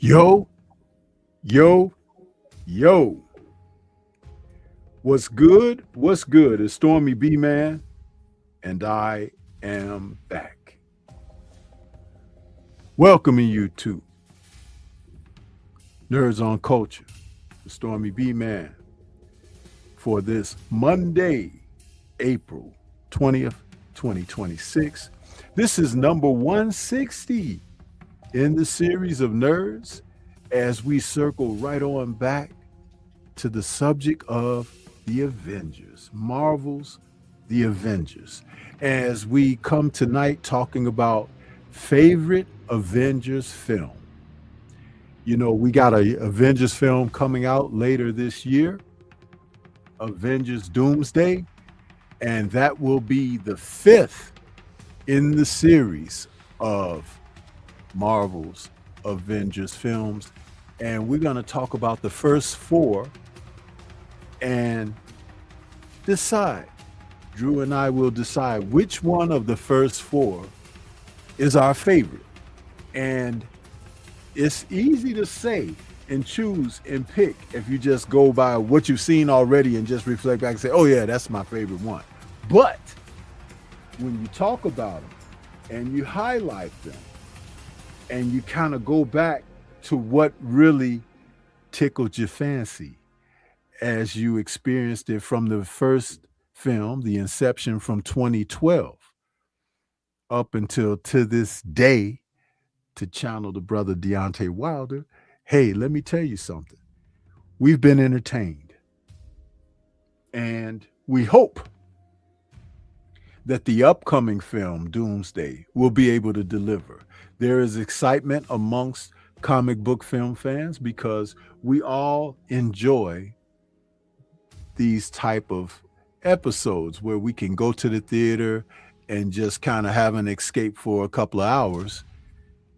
Yo, yo, yo. What's good? What's good? It's Stormybman, and I am back. Welcoming you to Nerds on Culture, the Stormybman, for this Monday, April 20th, 2026. This is number 160 in the series of Nerds as we circle right on back to the subject of the Avengers, Marvel's The Avengers, as we come tonight talking about favorite Avengers film. You know, we got a Avengers film coming out later this year, Avengers Doomsday, and that will be the 5th in the series of Marvel's Avengers films. And we're going to talk about the first 4 and decide. Drew and I will decide which one of the first 4 is our favorite. And it's easy to say and choose and pick if you just go by what you've seen already and just reflect back and say, oh yeah, that's my favorite one. But when you talk about them and you highlight them and you kind of go back to what really tickled your fancy as you experienced it from the first film, The Inception, from 2012 up until to this day, to channel the brother Deontay Wilder, hey, let me tell you something. We've been entertained, and we hope that the upcoming film, Doomsday, will be able to deliver. There is excitement amongst comic book film fans because we all enjoy these type of episodes where we can go to the theater and just kind of have an escape for a couple of hours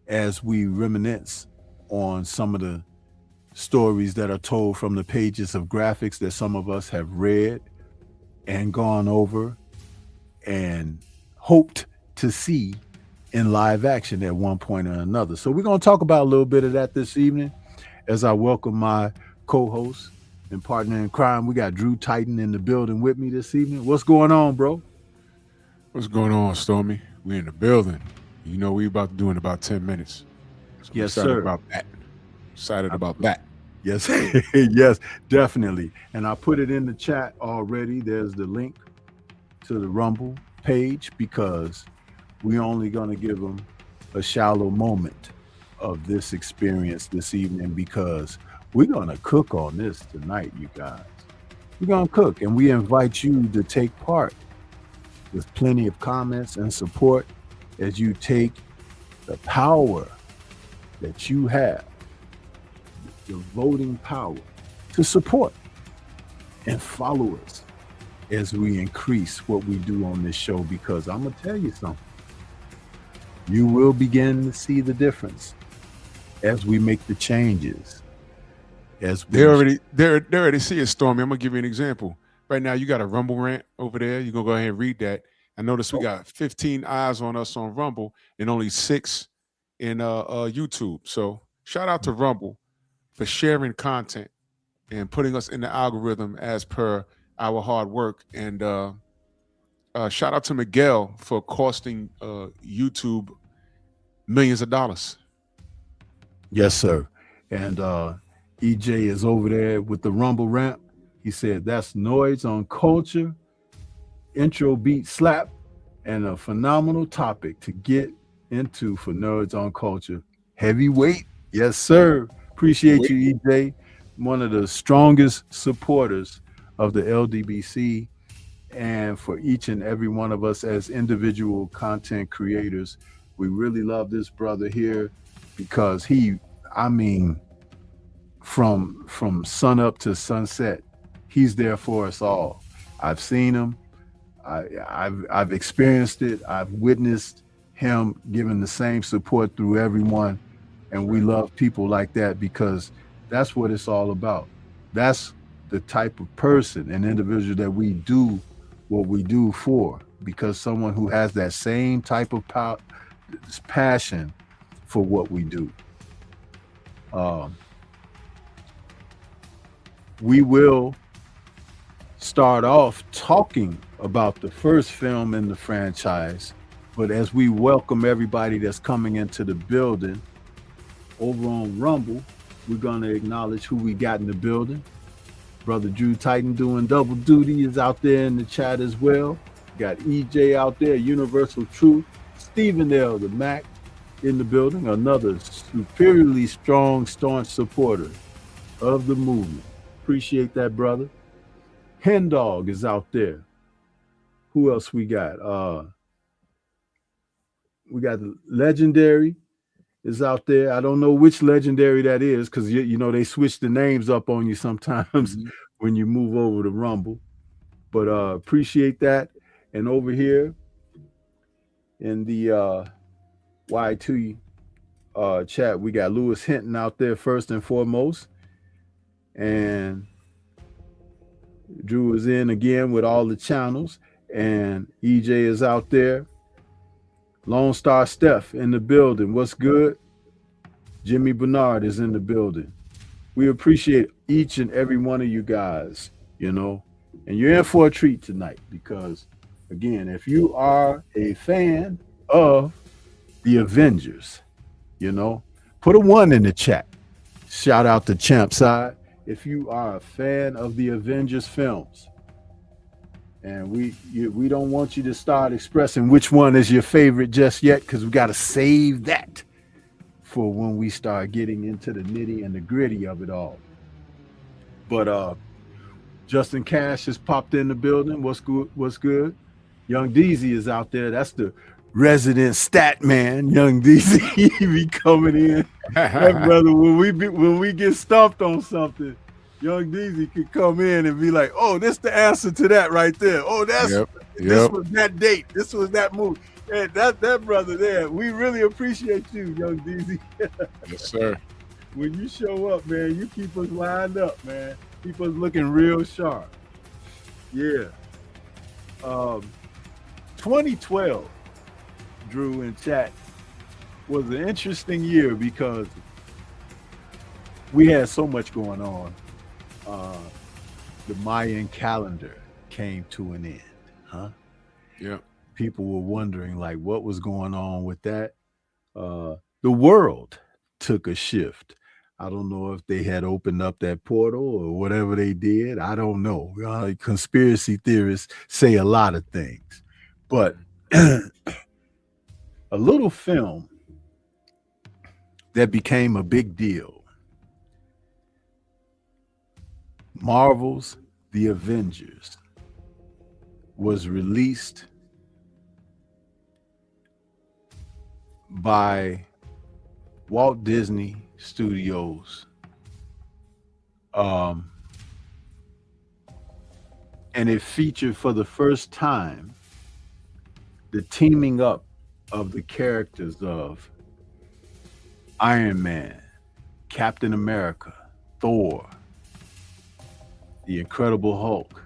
as we reminisce on some of the stories that are told from the pages of graphics that some of us have read and gone over and hoped to see in live action at one point or another. So we're going to talk about a little bit of that this evening. as I welcome my co-host and partner in crime. We got Drew Titan in the building with me this evening. What's going on, bro? What's going on, Stormy? We in the building. You know we about to do in about 10 minutes. So I'm Yes, excited sir. about that. Excited about that. Yes, yes, definitely. And I put it in the chat already. There's the link to the Rumble page because we only going to give them a shallow moment of this experience this evening because we're going to cook on this tonight, you guys. We're going to cook, and we invite you to take part with plenty of comments and support as you take the power that you have, the voting power, to support and follow us as we increase what we do on this show. Because I'm going to tell you something. You will begin to see the difference as we make the changes. As They already see it, Stormy. I'm gonna give you an example. Right now, you got a Rumble rant over there. You're gonna go ahead and read that. I notice we got 15 eyes on us on Rumble and only 6 in YouTube. So shout out to Rumble for sharing content and putting us in the algorithm as per our hard work. And shout out to Miguel for costing YouTube millions of dollars. Yes, sir. And EJ is over there with the Rumble ramp. He said that's Noids on culture, intro beat slap, and a phenomenal topic to get into for Nerds on Culture. Heavyweight. Yes, sir. Appreciate you, EJ. One of the strongest supporters of the LDBC, and for each and every one of us as individual content creators. We really love this brother here because from sun up to sunset, he's there for us all. I've seen him. I've experienced it. I've witnessed him giving the same support through everyone, and we love people like that because that's what it's all about. That's the type of person and individual that we do what we do for, because someone who has that same type of passion for what we do. We will start off talking about the first film in the franchise, but as we welcome everybody that's coming into the building over on Rumble, we're going to acknowledge who we got in the building. Brother Drew Titan doing double duty is out there in the chat as well. Got EJ out there, Universal Truth. Stephen L. the Mac in the building, another superiorly strong, staunch supporter of the movement. Appreciate that, brother. Hen Dog is out there. Who else we got? We got Legendary is out there. I don't know which Legendary that is because you know they switch the names up on you sometimes when you move over to Rumble. But appreciate that. And over here in the Y2 chat, we got Lewis Hinton out there first and foremost. And Drew is in again with all the channels. And EJ is out there. Lone Star Steph in the building. What's good? Jimmy Bernard is in the building. We appreciate each and every one of you guys, you know. And you're in for a treat tonight because, again, if you are a fan of the Avengers, you know, put a 1 in the chat. Shout out to Champ Side. If you are a fan of the Avengers films, and we don't want you to start expressing which one is your favorite just yet, because we got to save that for when we start getting into the nitty and the gritty of it all. But Justin Cash has popped in the building. What's good? What's good? Young Deezy is out there. That's the resident stat man. Young Deezy, he be coming in. That brother, when we get stumped on something, Young Deezy could come in and be like, "Oh, this the answer to that right there. Oh, this was that date. This was that movie." And that brother there, we really appreciate you, Young Deezy. Yes, sir. When you show up, man, you keep us lined up, man. Keep us looking real sharp. Yeah. 2012, Drew in chat, was an interesting year because we had so much going on. Uh, the Mayan calendar came to an end, huh? Yeah. People were wondering like what was going on with that. The world took a shift. I don't know if they had opened up that portal or whatever they did. I don't know. Conspiracy theorists say a lot of things, but a little film that became a big deal, Marvel's The Avengers, was released by Walt Disney Studios. Um, and it featured for the first time the teaming up of the characters of Iron Man, Captain America, Thor, the Incredible Hulk,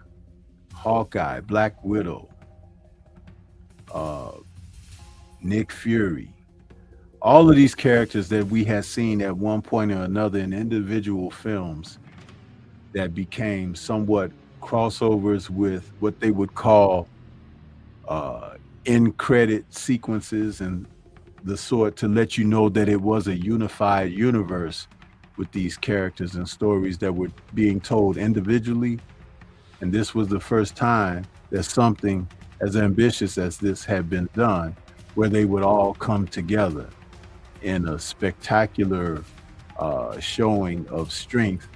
Hawkeye, Black Widow, uh, Nick Fury. All of these characters that we had seen at one point or another in individual films that became somewhat crossovers with what they would call end credit sequences and the sort, to let you know that it was a unified universe with these characters and stories that were being told individually. And this was the first time that something as ambitious as this had been done, where they would all come together in a spectacular showing of strength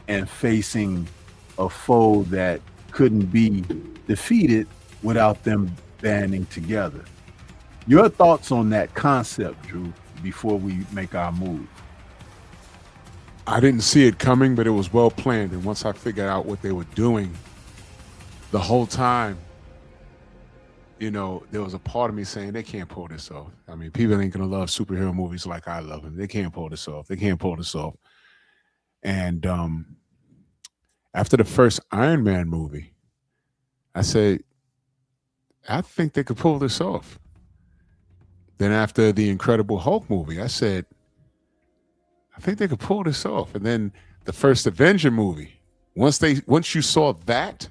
and facing a foe that couldn't be defeated without them banding together. Your thoughts on that concept, Drew, before we make our move? I didn't see it coming, but it was well planned. And once I figured out what they were doing the whole time, you know, there was a part of me saying they can't pull this off. I mean, people ain't gonna love superhero movies like I love them. They can't pull this off. They can't pull this off. And after the first Iron Man movie, I said, I think they could pull this off. Then after the Incredible Hulk movie, I said, I think they could pull this off. And then the first Avenger movie, once you saw that,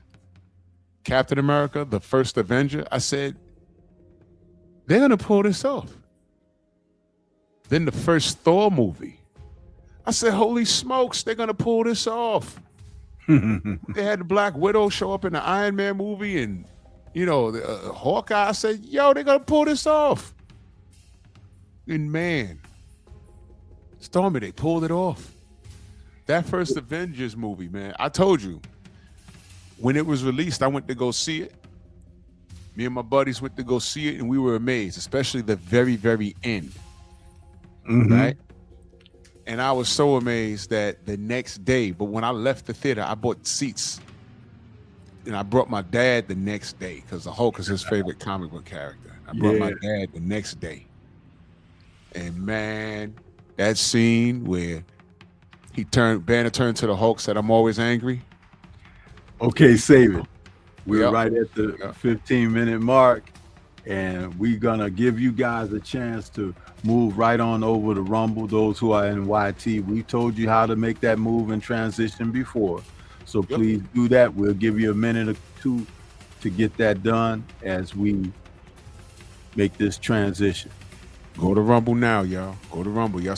Captain America, the first Avenger, I said, they're gonna pull this off. Then the first Thor movie, I said, holy smokes, they're gonna pull this off. They had the Black Widow show up in the Iron Man movie, and you know, the Hawkeye. I said, yo, they're gonna pull this off. And man, Stormy, they pulled it off. That first Avengers movie, man, I told you, when it was released, I went to go see it. Me and my buddies went to go see it, and we were amazed, especially the very, very end. Right? And I was so amazed that the next day, but when I left the theater, I bought seats. And I brought my dad the next day, because the Hulk is his favorite comic book character. I brought my dad the next day. And man, that scene where Banner turned to the Hulk, said, I'm always angry. Okay, save it. We're right at the 15-minute mark, and we're gonna give you guys a chance to move right on over to Rumble. Those who are in YT, we told you how to make that move and transition before, so please do that. We'll give you a minute or two to get that done as we make this transition. Go to Rumble now, y'all. Go to Rumble. Y'all